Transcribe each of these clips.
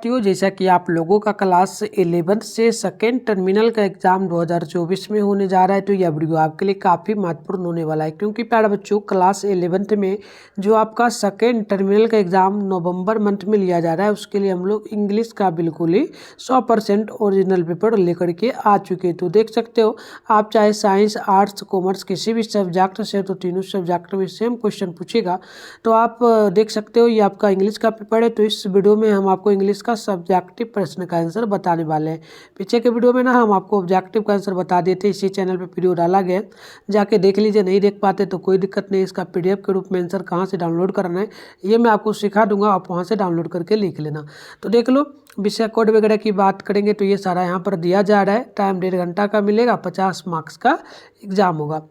साथियों, जैसा कि आप लोगों का क्लास 11 से सेकेंड टर्मिनल का एग्जाम 2024 में होने जा रहा है, तो यह वीडियो आपके लिए काफ़ी महत्वपूर्ण होने वाला है। क्योंकि प्यारे बच्चों, क्लास 11th में जो आपका सेकेंड टर्मिनल का एग्जाम नवंबर मंथ में लिया जा रहा है, उसके लिए हम लोग इंग्लिश का बिल्कुल ही 100% ओरिजिनल पेपर लेकर के आ चुके हैं। तो देख सकते हो, आप चाहे साइंस, आर्ट्स, कॉमर्स किसी भी सब्जेक्ट से, तो तीनों सब्जेक्ट में सेम क्वेश्चन पूछेगा। तो आप देख सकते हो, ये आपका इंग्लिश का पेपर है। तो इस वीडियो में हम आपको इंग्लिश का सब्जेक्टिव प्रश्न का आंसर बताने वाले हैं। पीछे के वीडियो में ना हम आपको ऑब्जेक्टिव का आंसर बता देते, इसी चैनल पे वीडियो डाला गया, जाके देख लीजिए। नहीं देख पाते तो कोई दिक्कत नहीं, इसका पीडीएफ के रूप में आंसर कहाँ से डाउनलोड करना है ये मैं आपको सिखा दूंगा, आप वहाँ से डाउनलोड करके लिख लेना। तो देख लो, विषय कोड वगैरह की बात करेंगे तो ये सारा यहाँ पर दिया जा रहा है। टाइम 1.5 घंटा का मिलेगा, 50 मार्क्स का एग्जाम होगा।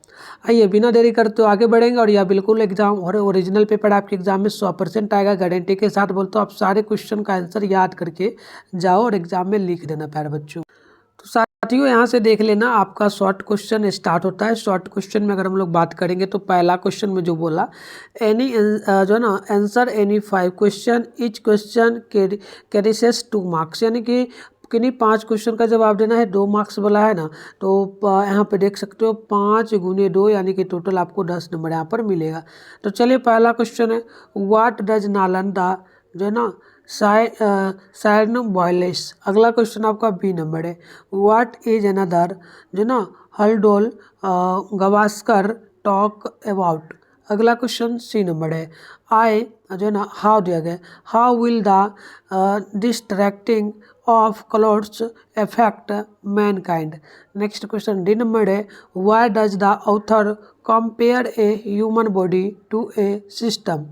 आइए बिना देरी करते आगे बढ़ेंगे। और यह बिल्कुल एग्जाम और ओरिजिनल पेपर आपके एग्जाम में 100% आएगा, गारंटी के साथ बोलते हो। आप सारे क्वेश्चन का आंसर याद करके जाओ और एग्जाम में लिख देना प्यारे बच्चों। तो साथियों, यहाँ से देख लेना, आपका शॉर्ट क्वेश्चन स्टार्ट होता है। शॉर्ट क्वेश्चन में अगर हम लोग बात करेंगे तो पहला क्वेश्चन में जो बोला, एनी जो है ना, answer any 5 question, each question carries 2 marks, यानी कि किन्हीं 5 क्वेश्चन का जवाब देना है, 2 मार्क्स वाला है ना। तो यहाँ पे देख सकते हो 5 गुने 2, यानी कि टोटल आपको 10 नंबर यहाँ पर मिलेगा। तो चलिए, पहला क्वेश्चन है, व्हाट डज नालंदा जो है ना साइन बॉयलिस। अगला क्वेश्चन आपका बी नंबर है, व्हाट इज अनदर जो ना हल्डोल गवास्कर टॉक अबाउट। अगला क्वेश्चन सी नंबर है, आई जो है ना हाउ दिया गया, how will the distracting of clothes affect mankind. Next question D number है, why does the author compare a human body to a system.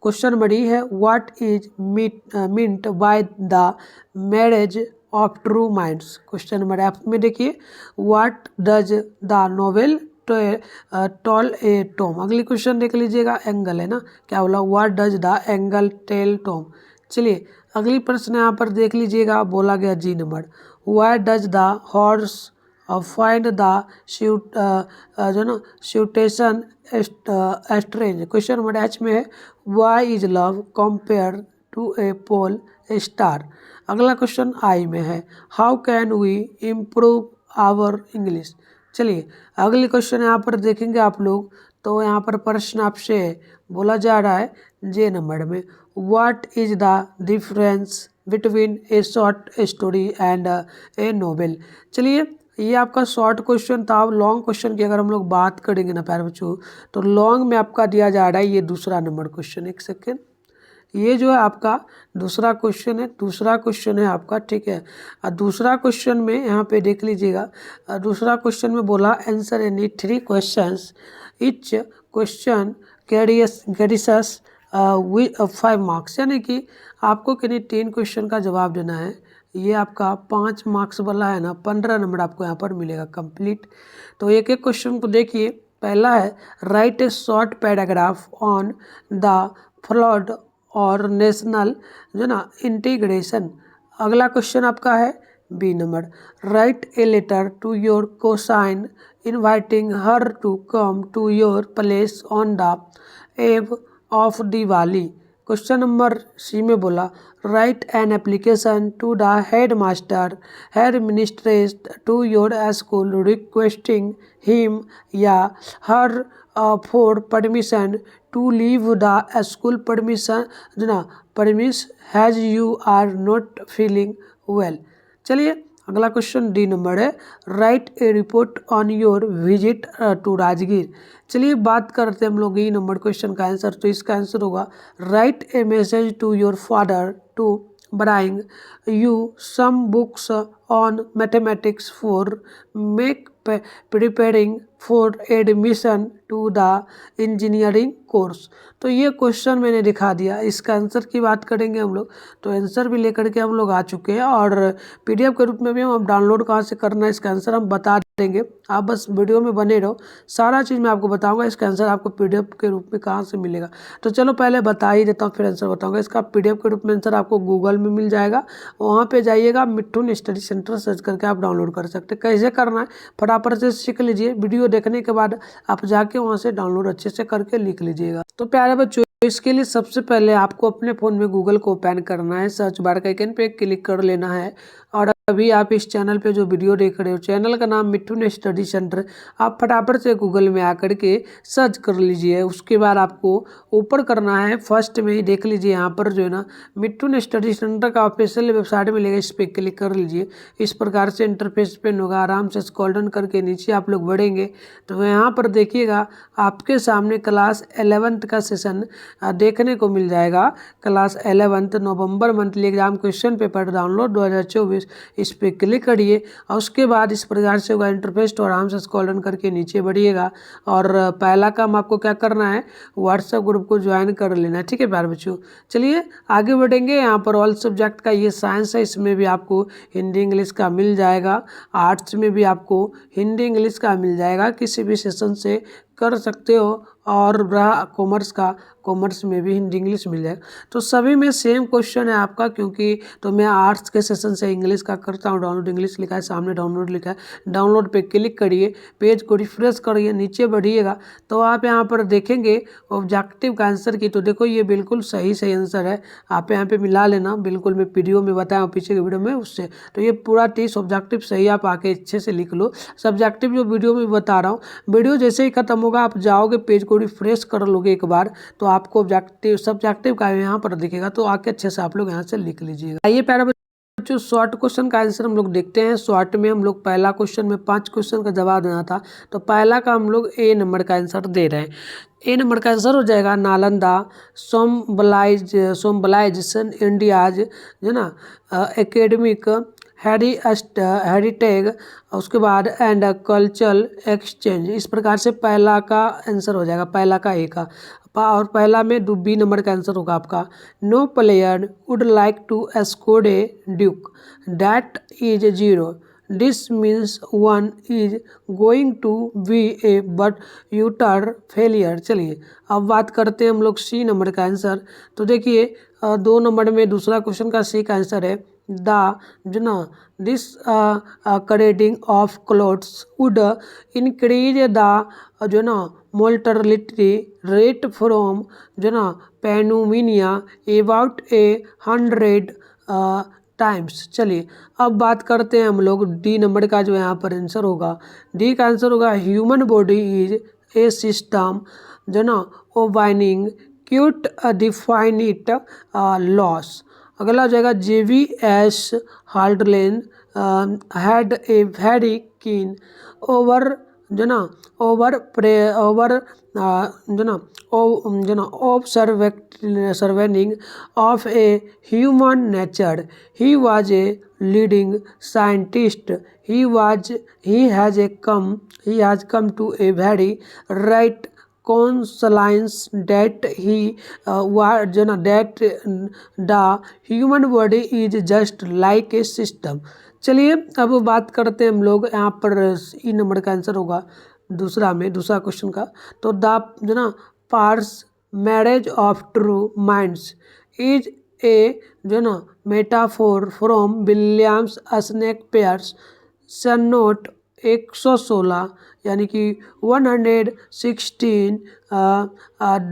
Question number D है, what is meant by the marriage of true minds. Question number F में देखिए, what does the novel tell a Tom. अगली question देख लीजिएगा, angel है ना, क्या बोला, what does the angel tell Tom. चलिए अगली प्रश्न यहाँ पर देख लीजिएगा, बोला गया G number, why does the horse find the जो ना situation strange. Question number H में है, why is love compare to a pole star. अगला क्वेश्चन आई में है, how can we improve our English. चलिए अगले क्वेश्चन यहाँ पर देखेंगे आप लोग। तो यहाँ पर प्रश्न आपसे बोला जा रहा है जे नंबर में, what is the difference between A short story and A novel. चलिए ये आपका शॉर्ट क्वेश्चन था। अब लॉन्ग क्वेश्चन की अगर हम लोग बात करेंगे ना प्यारे बच्चों, तो लॉन्ग में आपका दिया जा रहा है ये दूसरा नंबर क्वेश्चन। एक सेकेंड, ये जो है आपका दूसरा क्वेश्चन है, दूसरा क्वेश्चन है आपका, ठीक है। और दूसरा क्वेश्चन में यहाँ पे देख लीजिएगा, दूसरा क्वेश्चन में बोला, answer any 3 questions, each question carries 5 marks, यानी कि आपको किन्हीं 3 क्वेश्चन का जवाब देना है। ये आपका 5 मार्क्स वाला है ना, 15 नंबर आपको यहाँ पर मिलेगा कंप्लीट। तो एक एक क्वेश्चन को देखिए। पहला है, write a short paragraph on the flood और नेशनल जो ना इंटीग्रेशन। अगला क्वेश्चन आपका है B number, write a letter to your cousin inviting her to come to your place on the eve of Diwali. Question number C में बोला, write an application to the headmaster headmistress to your school requesting him या her for permission to leave the school permission जो ना Parmish as you are not feeling well. चलिए अगला question D number है, write a report on your visit to Rajgir. चलिए बात करते हैं हम लोग ई नंबर क्वेश्चन का आंसर। तो इसका आंसर होगा, write a message to your father to buying you some books on mathematics for make preparing for admission to the engineering course। तो ये क्वेश्चन मैंने दिखा दिया। इसका आंसर की बात करेंगे हम लोग, तो आंसर भी लेकर के हम लोग आ चुके हैं, और पीडीएफ के रूप में भी हम डाउनलोड कहाँ से करना है इसका आंसर हम बता देंगे। आप बस वीडियो में बने रहो, सारा चीज़ मैं आपको बताऊंगा। इसका आंसर आपको पीडीएफ के रूप में कहाँ से मिलेगा, तो चलो पहले बता ही देता हूँ, फिर आंसर बताऊंगा। इसका पीडीएफ के रूप में आंसर आपको गूगल में मिल जाएगा, वहाँ पे जाइएगा, मिट्ठून स्टडी सेंटर सर्च करके आप डाउनलोड कर सकते हैं। कैसे करना है फटाफट से सीख लीजिए, वीडियो देखने के बाद आप जाके वहाँ से डाउनलोड अच्छे से करके लिख लीजिएगा। तो प्यारे बच्चों, तो इसके लिए सबसे पहले आपको अपने फ़ोन में गूगल को ओपन करना है, सर्च बार के आइकन पे क्लिक कर लेना है और अभी आप इस चैनल पे जो वीडियो देख रहे हो, चैनल का नाम मिठुन स्टडी सेंटर, आप फटाफट से गूगल में आकर के सर्च कर लीजिए। उसके बाद आपको ऊपर करना है, फर्स्ट में ही देख लीजिए यहाँ पर जो है ना मिठुन स्टडी सेंटर का ऑफिशियल वेबसाइट मिलेगा, इस पर क्लिक कर लीजिए। इस प्रकार से इंटरफेस पे होगा, आराम से स्क्रॉल डाउन करके नीचे आप लोग बढ़ेंगे तो यहाँ पर देखिएगा आपके सामने क्लास 11th का सेशन देखने को मिल जाएगा। Class 11th November monthly exam question paper download 2024, इस पर क्लिक करिए और उसके बाद इस प्रकार से होगा इंटरफेस। तो आराम से स्क्रॉल डाउन करके नीचे बढ़िएगा और पहला काम आपको क्या करना है, व्हाट्सएप ग्रुप को ज्वाइन कर लेना है। ठीक है प्यारे बच्चों, चलिए आगे बढ़ेंगे। यहाँ पर ऑल सब्जेक्ट का ये साइंस है, इसमें भी आपको हिंदी इंग्लिश का मिल जाएगा। आर्ट्स में भी आपको हिंदी इंग्लिश का मिल जाएगा, किसी भी सेशन से कर सकते हो। और रहा कॉमर्स का, कॉमर्स में भी हिंदी इंग्लिश मिल जाएगा। तो सभी में सेम क्वेश्चन है आपका, क्योंकि तो मैं आर्ट्स के सेशन से इंग्लिश का करता हूँ। डाउनलोड इंग्लिश लिखा है, सामने डाउनलोड लिखा है, डाउनलोड पे क्लिक करिए, पेज को रिफ्रेश करिए, नीचे बढ़िएगा तो आप यहाँ पर देखेंगे ऑब्जेक्टिव का आंसर की। तो देखो ये बिल्कुल सही आंसर है, आप यहाँ पे मिला लेना, बिल्कुल मैं वीडियो में बताया पीछे के वीडियो में उससे। तो ये पूरा 30 ऑब्जेक्टिव सही आप आके अच्छे से लिख लो। सब्जेक्टिव जो वीडियो में बता रहा हूँ, वीडियो जैसे ही खत्म होगा आप जाओगे पेज को रिफ्रेश कर लोगे एक बार, तो आपको ऑब्जेक्टिव सब्जेक्टिव का यहाँ पर दिखेगा, तो आके अच्छे से आप लोग यहाँ से लिख लीजिएगा। आइए प्यारे बच्चों शॉर्ट क्वेश्चन का आंसर हम लोग देखते हैं। शॉर्ट में हम लोग पहला क्वेश्चन में 5 क्वेश्चन का जवाब देना था, तो पहला का हम लोग ए नंबर का आंसर दे रहे हैं। ए नंबर का आंसर हो जाएगा नालंदा सोम्बलाइजेशन इंडियाज जो ना एकेडमिक हेरिटेज, उसके बाद एंड कल्चरल एक्सचेंज। इस प्रकार से पहला का आंसर हो जाएगा, पहला का ए का। और पहला में बी नंबर का आंसर होगा आपका no player would like to score a duck that is 0, this means 1 is going to be a but utter failure. चलिए अब बात करते हैं हम लोग सी नंबर का आंसर। तो देखिए 2 नंबर में दूसरा क्वेश्चन का सी का आंसर है द जो ना this discarding of clothes would increase the जो ना मोर्टेलिटी रेट फ्रॉम जो ना पेनुमिनिया अबाउट 100 टाइम्स। चलिए अब बात करते हैं हम लोग डी नंबर का, जो यहाँ पर आंसर होगा, डी का आंसर होगा human body is a system जो ना ओबाइनिंग क्यूट डिफाइनिट लॉस। अगला हो जाएगा JVS Haldane had a very keen over जो ना observing of a human nature. He was a leading scientist. He has come to a very right conscience that he that the human body is just like a system। चलिए अब बात करते हैं हम लोग, यहाँ पर ई नंबर का आंसर होगा दूसरा क्वेश्चन का। तो द जो ना phrase marriage of true minds is a जो ना metaphor from Williams Shakespeare's sonnet 116 यानी कि 116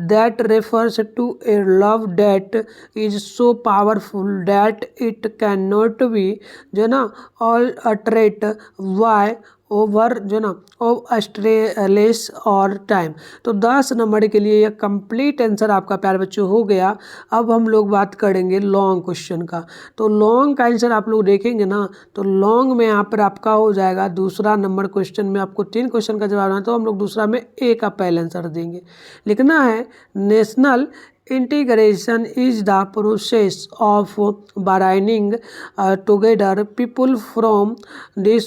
that refers to a love that is so powerful that it can not be जो ना ऑल अट्रेट वाई ओवर जो ना स्ट्रेलेस और टाइम। तो 10 नंबर के लिए यह कंप्लीट आंसर आपका प्यारे बच्चों हो गया। अब हम लोग बात करेंगे लॉन्ग क्वेश्चन का। तो लॉन्ग का आंसर आप लोग देखेंगे ना, तो लॉन्ग में यहाँ पर आपका हो जाएगा दूसरा नंबर क्वेश्चन में आपको 3 क्वेश्चन का जवाब देना, तो हम लोग दूसरा में ए का पहला आंसर देंगे। लिखना है national integration is the process of bringing together people from this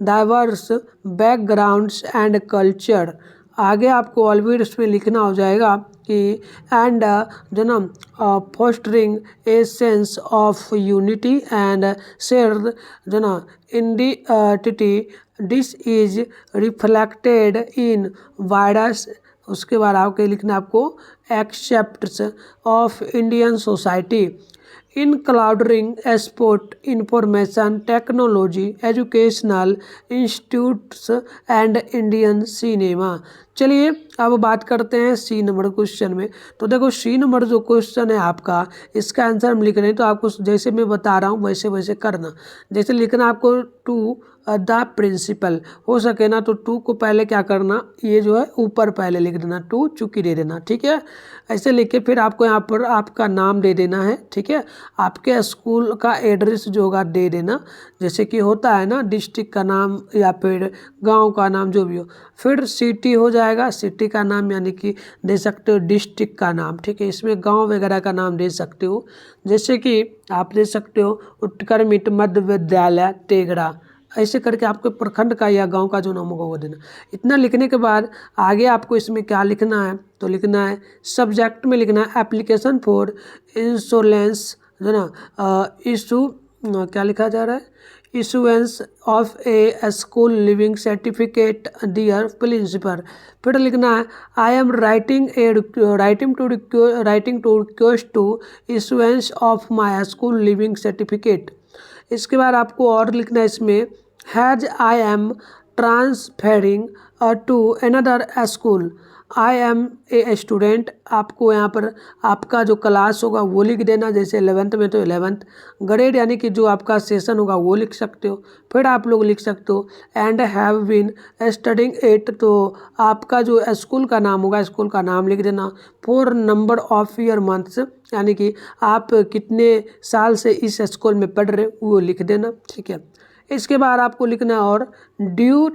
diverse backgrounds and culture. आगे आपको ऑलवेज उसमें लिखना हो जाएगा कि एंड जो ना fostering a sense of unity and shared जो ना identity. This is reflected in virus उसके बाद आपके लिखना है आपको accepts of Indian society including sport, information technology, educational institutes and Indian cinema। चलिए अब बात करते हैं सी नंबर क्वेश्चन में। तो देखो सी नंबर जो क्वेश्चन है आपका, इसका आंसर हम लिख रहे हैं तो आपको जैसे मैं बता रहा हूँ वैसे वैसे करना। जैसे लिखना आपको टू द प्रिंसिपल, हो सके ना तो टू को पहले क्या करना, ये जो है ऊपर पहले लिख देना, टू चुकी दे देना, ठीक है। ऐसे लिख के फिर आपको यहाँ पर आपका नाम दे देना है, ठीक है। आपके स्कूल का एड्रेस जो होगा दे देना, जैसे कि होता है ना डिस्ट्रिक्ट का नाम या फिर गांव का नाम जो भी हो। फिर सिटी हो जाएगा, सिटी का नाम यानी कि दे सकते हो डिस्ट्रिक्ट का नाम, ठीक है। इसमें गांव वगैरह का नाम दे सकते हो, जैसे कि आप दे सकते हो उत्कर्मित मध्य विद्यालय टेगड़ा, ऐसे करके आपको प्रखंड का या गांव का जो नाम होगा वो देना। इतना लिखने के बाद आगे आपको इसमें क्या लिखना है, तो लिखना है सब्जेक्ट में लिखना है एप्लीकेशन फॉर इंश्योरेंस, जो ना इशू, क्या लिखा जा रहा है, issuance of a school leaving certificate dear principal. फिर लिखना है I am writing to request to issuance of my school leaving certificate. इसके बाद आपको और लिखना है इसमें as I am transferring to another school, I am a student. आपको यहाँ पर आपका जो क्लास होगा वो लिख देना, जैसे 11th में तो 11th ग्रेड यानी कि जो आपका सेशन होगा वो लिख सकते हो। फिर आप लोग लिख सकते हो and have been studying at, तो आपका जो स्कूल का नाम होगा स्कूल का नाम लिख देना। 4 नंबर ऑफ ईयर मंथ्स, यानी कि आप कितने साल से इस स्कूल में पढ़ रहे हो वो लिख देना, ठीक है। इसके बाद आपको लिखना है और ड्यू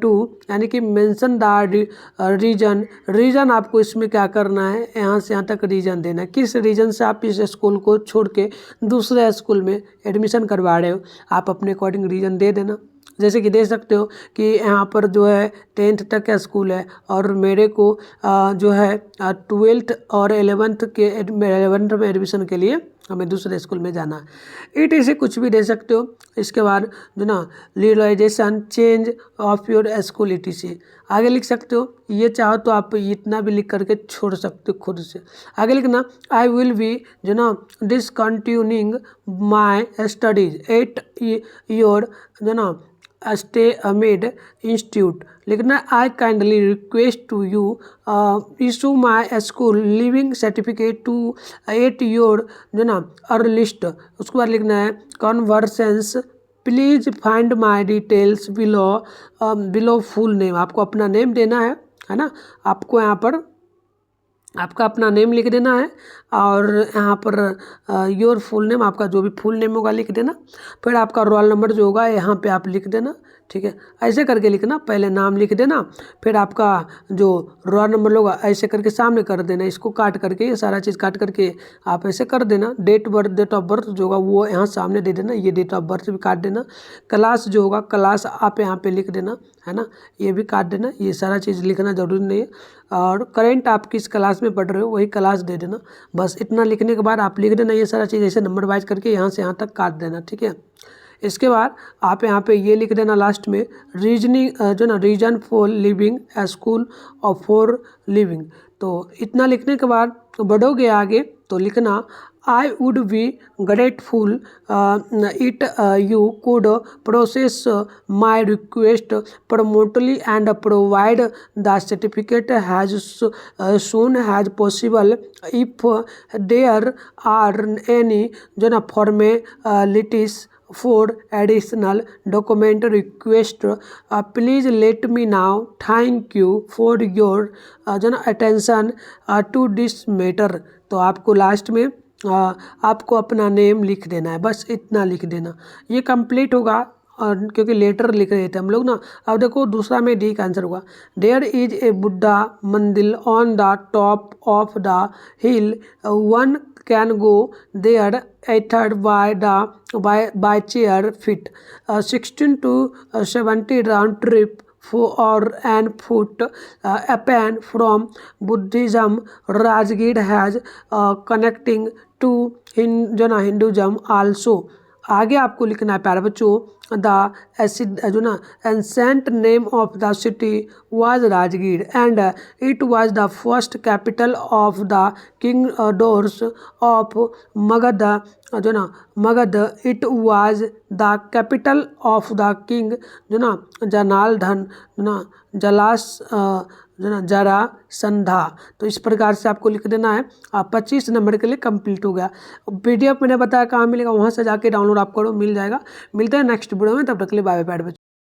टू, यानी कि मेंशन द रीजन आपको इसमें क्या करना है, यहाँ से यहाँ तक रीजन देना है, किस रीजन से आप इस स्कूल को छोड़ के दूसरे स्कूल में एडमिशन करवा रहे हो, आप अपने अकॉर्डिंग रीजन दे देना। जैसे कि दे सकते हो कि यहाँ पर जो है 10th तक का स्कूल है और मेरे को जो है 12th और 11th में एडमिशन के लिए हमें दूसरे स्कूल में जाना है। ETC कुछ भी दे सकते हो। इसके बाद जो ना realization change of your school ETC आगे लिख सकते हो। ये चाहो तो आप इतना भी लिख करके छोड़ सकते हो खुद से। आगे लिखना आई विल बी जो ना discontinuing my studies at your जो ना स्टे अमेड इंस्टीट्यूट। लिखना I kindly request to you issue my school leaving certificate to at your जो ना अर्लिस्ट। उसके बाद लिखना है कॉन्वर्सेंस please find my details below full name. आपको अपना नेम देना है ना। आपको यहाँ पर आपका अपना नेम लिख देना है और यहाँ पर योर फुल नेम, आपका जो भी फुल नेम होगा लिख देना। फिर आपका रोल नंबर जो होगा यहाँ पे आप लिख देना, ठीक है। ऐसे करके लिखना, पहले नाम लिख देना, फिर आपका जो रोल नंबर होगा ऐसे करके सामने कर देना। इसको काट करके, ये सारा चीज़ काट करके आप ऐसे कर देना। डेट ऑफ बर्थ जो होगा वो यहाँ सामने दे देना, ये डेट ऑफ बर्थ भी काट देना। क्लास जो होगा क्लास आप यहाँ पे लिख देना, है ना, ये भी काट देना। ये सारा चीज़ लिखना जरूरी नहीं है। और करेंट आप किस क्लास में पढ़ रहे हो वही क्लास दे देना। बस इतना लिखने के बाद आप लिख देना ये सारा चीज़, ऐसे नंबर वाइज करके यहाँ से यहाँ तक काट देना, ठीक है। इसके बाद आप यहाँ पे ये लिख देना लास्ट में रीजनिंग जो ना रीजन फॉर लिविंग स्कूल और फॉर लिविंग। तो इतना लिखने के बाद बढ़ोगे आगे तो लिखना I would be grateful if you could process my request promptly and provide the certificate as soon as possible if there are any जो ना formalities for additional document request please let me know. Thank you for your जो ना attention to this matter. तो आपको last में आपको अपना name लिख देना है, बस इतना लिख देना। ये कंप्लीट होगा और क्योंकि लेटर लिख रहे थे हम लोग ना। अब देखो दूसरा में डी का आंसर होगा there is a Buddha mandir on the top of the hill one can go there either by chair lift 16 to 70 round trip or and foot upon from Buddhism Rajgir has connecting to Hinduism also। आगे आपको लिखना है प्यारे बच्चों the acid जो ना ancient name of the city was Rajgir and it was the first capital of the king doors of Magadh जो ना Magadh it was the capital of the king जो ना जनार्दन जो ना जलास जो ना जरा संधा। तो इस प्रकार से आपको लिख देना है। 25 नंबर के लिए कंप्लीट हो गया। PDF मैंने बताया कहाँ मिलेगा, वहाँ से जाके डाउनलोड आप करो, मिल जाएगा। मिलते हैं नेक्स्ट वीडियो में, तब तक के लिए बाय बाय।